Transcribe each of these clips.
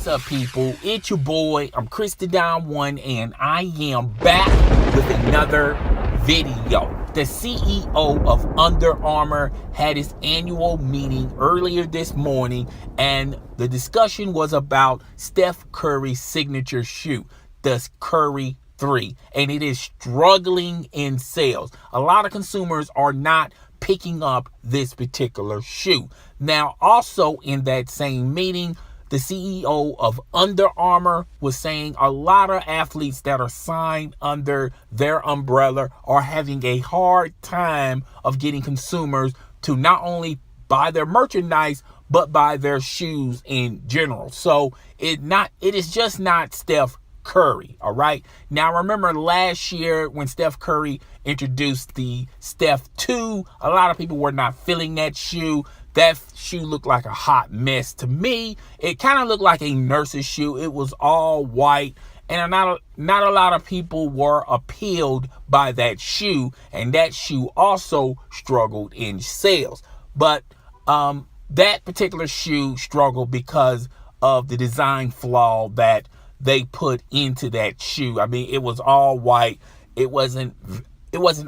What's up, people? It's your boy. I'm Christodon1, and I am back with another video. The CEO of Under Armour had his annual meeting earlier this morning, and the discussion was about Steph Curry's signature shoe, the Curry 3, and it is struggling in sales. A lot of consumers are not picking up this particular shoe. Now, also in that same meeting, the CEO of Under Armour was saying a lot of athletes that are signed under their umbrella are having a hard time of getting consumers to not only buy their merchandise, but buy their shoes in general. So it is just not Steph Curry, all right? Now, remember last year when Steph Curry introduced the Steph 2, a lot of people were not feeling that shoe. That shoe looked like a hot mess to me. It kind of looked like a nurse's shoe. It was all white, and not a lot of people were appealed by that shoe, and that shoe also struggled in sales. But that particular shoe struggled because of the design flaw that they put into that shoe. I mean, it was all white. It wasn't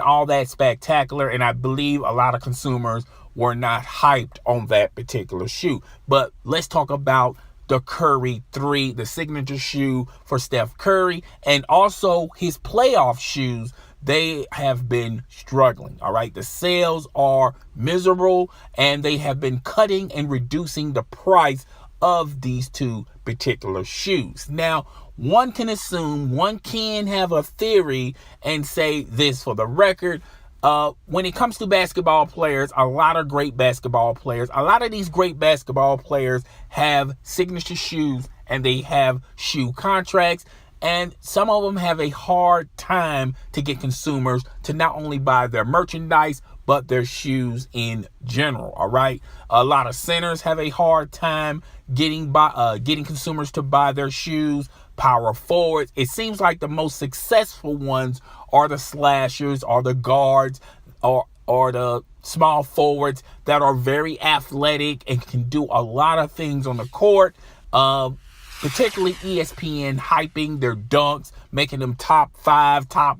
all that spectacular, and I believe a lot of consumers were not hyped on that particular shoe. But let's talk about the Curry 3, the signature shoe for Steph Curry, and also his playoff shoes. They have been struggling, all right? The sales are miserable, and they have been cutting and reducing the price of these two particular shoes. Now, one can have a theory and say this for the record. When it comes to basketball players, a lot of these great basketball players have signature shoes and they have shoe contracts, and some of them have a hard time to get consumers to not only buy their merchandise, but their shoes in general, all right? A lot of centers have a hard time getting consumers to buy their shoes. Power forwards, it seems like the most successful ones are the slashers, or the guards, or the small forwards that are very athletic and can do a lot of things on the court. Particularly ESPN hyping their dunks, making them top 5, top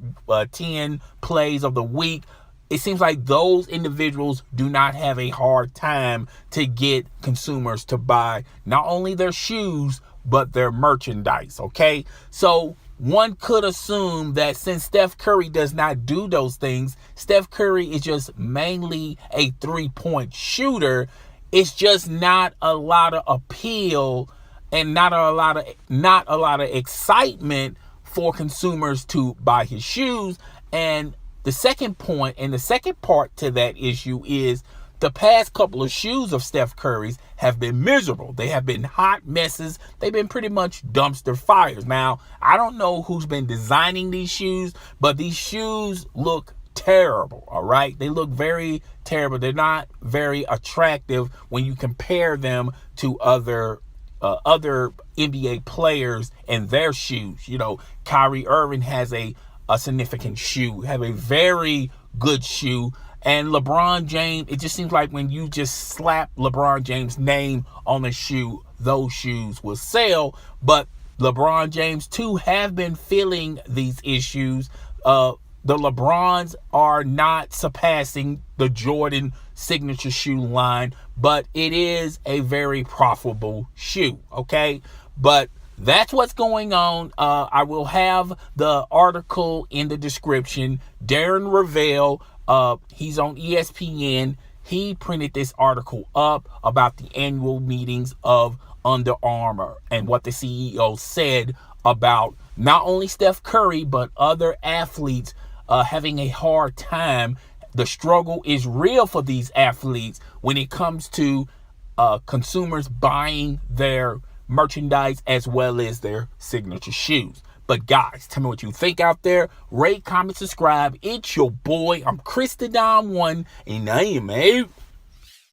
10 plays of the week. It seems like those individuals do not have a hard time to get consumers to buy not only their shoes, but their merchandise, okay? So one could assume that since Steph Curry does not do those things, Steph Curry is just mainly a three-point shooter. It's just not a lot of appeal and not a lot of excitement for consumers to buy his shoes. And the second point and the second part to that issue is the past couple of shoes of Steph Curry's have been miserable. They have been hot messes. They've been pretty much dumpster fires. Now, I don't know who's been designing these shoes, but these shoes look terrible, all right? They look very terrible. They're not very attractive when you compare them to other NBA players and their shoes. You know, Kyrie Irving has a significant shoe, have a very good shoe. And LeBron James, it just seems like when you just slap LeBron James' name on a shoe, those shoes will sell. But LeBron James, too, have been feeling these issues. The LeBrons are not surpassing the Jordan signature shoe line, but it is a very profitable shoe, okay? But that's what's going on. I will have the article in the description. Darren Ravel, he's on ESPN. He printed this article up about the annual meetings of Under Armour and what the CEO said about not only Steph Curry, but other athletes having a hard time. The struggle is real for these athletes when it comes to consumers buying their merchandise as well as their signature shoes. But guys, tell me what you think out there. Rate, comment, subscribe. It's your boy. I'm Christodon1, and I am out.